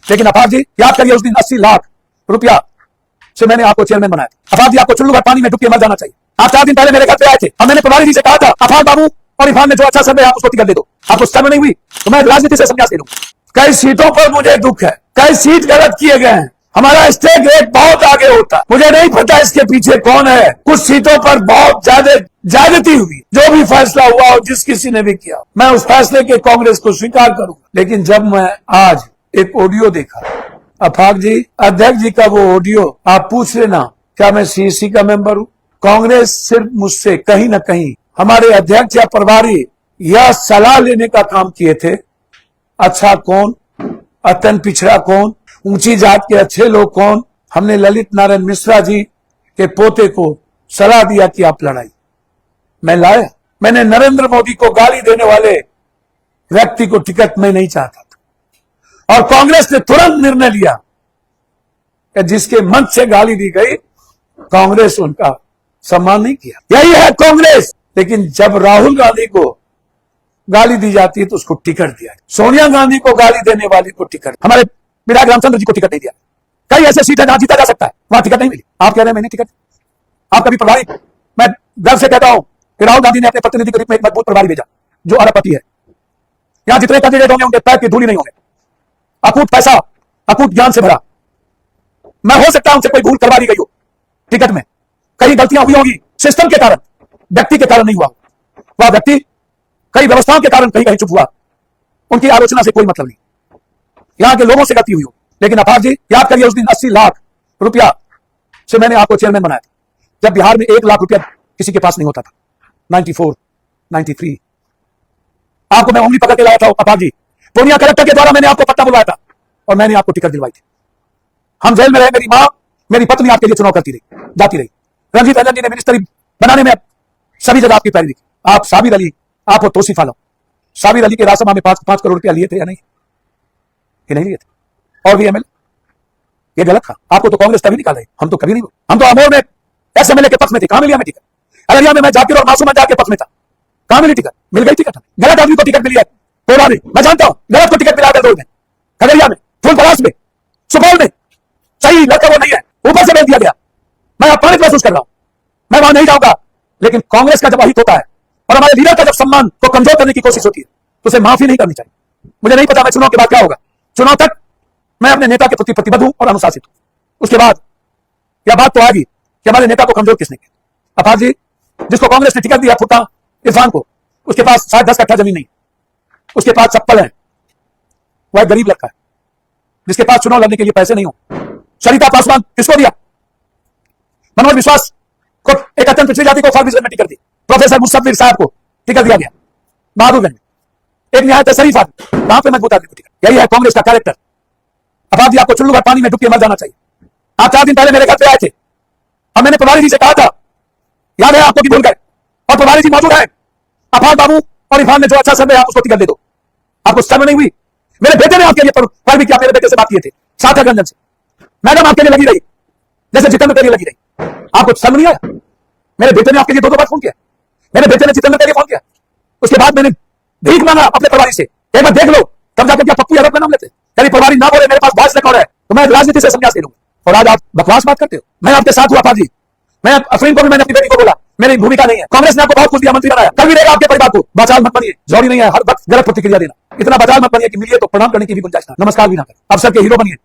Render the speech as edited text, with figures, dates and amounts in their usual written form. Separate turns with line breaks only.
लेकिन अफाक जी याद करिए, उस दिन 80 लाख रुपया से मैंने आपको चेयरमैन बनाया था। अफाक जी आपको चुल्लू भर पानी में डूब के मर जाना चाहिए। आप 4 दिन पहले मेरे घर पे आए थे और मैंने प्रभारी जी से कहा था अफाक बाबू और इरफान में जो अच्छा समय आप उसको टिकट दे दो। आपको शर्म नहीं हुई तो मैं राजनीति से संन्यास ले लूं। कई सीटों पर मुझे दुख है, कई सीट गलत किए गए हैं। हमारा स्टेट रेट बहुत आगे होता, मुझे नहीं पता इसके पीछे कौन है। कुछ सीटों पर बहुत ज्यादती हुई, जो भी फैसला हुआ और जिस किसी ने भी किया, मैं उस फैसले के कांग्रेस को स्वीकार करूंगा। लेकिन जब मैं आज एक ऑडियो देखा, अफाक जी अध्यक्ष जी का वो ऑडियो, आप पूछ लेना क्या मैं सीईसी का मेंबर हूं? कांग्रेस सिर्फ मुझसे कहीं ना कहीं हमारे अध्यक्ष या प्रभारी यह सलाह लेने का काम किए थे, अच्छा कौन, अत्यंत पिछड़ा कौन, ऊंची जात के अच्छे लोग कौन। हमने ललित नारायण मिश्रा जी के पोते को सलाह दिया कि आप लड़ाई, मैं लाया। मैंने नरेंद्र मोदी को गाली देने वाले व्यक्ति को टिकट में नहीं चाहता था और कांग्रेस ने तुरंत निर्णय लिया कि जिसके मंच से गाली दी गई, कांग्रेस उनका सम्मान नहीं किया। यही है कांग्रेस। लेकिन जब राहुल गांधी को गाली दी जाती है तो उसको टिकट दिया, सोनिया गांधी को गाली देने वाली को टिकट, हमारे विधायक रामचंद्र जी को टिकट नहीं दिया। कई ऐसे सीट है जहां जीता जा सकता है, वहां टिकट नहीं मिली। आप कह रहे हैं मैंने टिकट, आप कभी प्रभारी, मैं गर्व से कहता हूं कि राहुल गांधी ने अपने प्रतिनिधि के रूप में एक मजबूत प्रभारी भेजा जो अरबपति है। यहां जितने कैंडिडेट होंगे उनके पैर की धूली नहीं होंगे, अकूत पैसा, अकूत ज्ञान से भरा। मैं हो सकता है उनसे कोई भूल करवा दी गई हो टिकट में, कहीं गलतियां हुई होगी सिस्टम के कारण, व्यक्ति के कारण नहीं हुआ। वह व्यक्ति कई व्यवस्थाओं के कारण कहीं कहीं चुप हुआ, उनकी आलोचना से कोई मतलब नहीं, यहां के लोगों से गलती हुई हो। लेकिन अफाक जी याद करिए, उस दिन 80 लाख रुपया से मैंने आपको चेयरमैन बनाया था, जब बिहार में 1 लाख रुपया किसी के पास नहीं होता था। 94, 93 आपको मैं उंगली पकड़ के लाया था अफाक जी, पूर्णिया कलेक्टर के द्वारा मैंने आपको पट्टा बुलवाया था और मैंने आपको टिकट दिलवाई थी। हम जेल में रहे, मेरी मां, मेरी पत्नी आपके लिए चुनाव करती रही, जाती रही। रंजीत रंजन जी ने मिनिस्ट्री बनाने में सभी जगह आपकी पैरवी की। आप साबिर अली, आप हो तोसीफ आलम, साबिर अली के राजसभा में 5 करोड़ रुपया लिए थे या नहीं? ये नहीं लिए थे। और भी एमएलए, ये गलत था। आपको तो कांग्रेस कभी निकाल रही, हम तो कभी नहीं। हम तो अमोर में एसएमएलए के पक्ष में थे, कहां मिली हमें टिकट? अररिया में मैं जाकिर और मासूम आजाद के पक्ष में था, कहां मिली टिकट? मिल गई टिकट, गलत आदमी को टिकट मिली है। कोड़ा में मैं जानता हूं, गलत को टिकट मिला है, में खगड़िया में, फूलपरास में, सुपौल में, सही लड़का वो नहीं है, ऊपर से भेज दिया गया। मैं अपमानित महसूस कर रहा हूं, मैं वहां नहीं जाऊंगा। लेकिन कांग्रेस का जब अहित होता है और हमारे लीडर का जब सम्मान को कमजोर करने की कोशिश होती है तो उसे माफी नहीं करनी चाहिए। मुझे नहीं पता मैं चुनाव के बाद क्या होगा, चुनाव तक मैं अपने नेता के प्रति प्रतिबद्ध हूं और अनुशासित हूं। उसके बाद यह बात तो आएगी कि हमारे नेता को कमजोर किसने किया। अफाक जी, जिसको कांग्रेस ने टिकट दिया फुटा इरफान को, उसके पास शायद 10 कट्ठा जमीन नहीं, उसके पास चप्पल है, वह गरीब लड़का है जिसके पास चुनाव लड़ने के लिए पैसे नहीं हो। सरिता पासवान किसको दिया? मनोज विश्वास को, एक अत्यंत पिछड़ी जाति को फार्मेसी में टिकट दी। प्रोफेसर मुसफ्फिर साहब को टिकट दिया गया बहादुरगंज में, एक निहायत शरीफ आदमी, वहां पे मजबूत आदमी को टिकट। यही है कांग्रेस का कैरेक्टर। अफाक जी आपको चुल्लू भर पानी में डूब के मर जाना चाहिए। आप 4 दिन पहले मेरे घर पे आए थे और मैंने प्रभारी जी से कहा था, याद है आपको कि भूल गए, और प्रभारी जी मौजूद है, अफाक बाबू और इरफान में जो अच्छा समय आप उसको टिकट दे दो। आपको शर्म नहीं हुई? मेरे बेटे ने आपके लिए पर भी क्या, मेरे बेटे से बात किए थे सार्थक रंजन से, मैडम आपके लिए लगी रही जैसे जितेंद्र के लिए लगी रही। आपको शर्म नहीं आया? मेरे बेटे ने आपके लिए 2 बार फोन किया, मेरे बेटे ने जितेंद्र के लिए फोन किया। उसके बाद मैंने भीख मांगा अपने प्रभारी से, एक बार देख लो, तब जाकर क्या पप्पू यादव का नाम लेते। यदि प्रभारी ना बोले, मेरे पास वॉइस रिकॉर्ड है, तो मैं राजनीति से संन्यास ले लूंगा। और आज आप बकवास बात करते हो। मैं आपके साथ हुआ अफाक जी, मैं अफरीन को भी मैंने अपनी बेटी को बोला, मेरी भूमिका नहीं है। कांग्रेस ने आपको बहुत कुछ दिया, मंत्री बनाया, कल भी देगा आपके परिवार को। बचाल मत बनिए, जरूरी नहीं है हर वक्त गलत प्रतिक्रिया देना। इतना बचाल मत बनिए कि मिलिए तो प्रणाम करने की भी गुंजाइश ना, नमस्कार भी ना करें। अफसर के हीरो बनिए,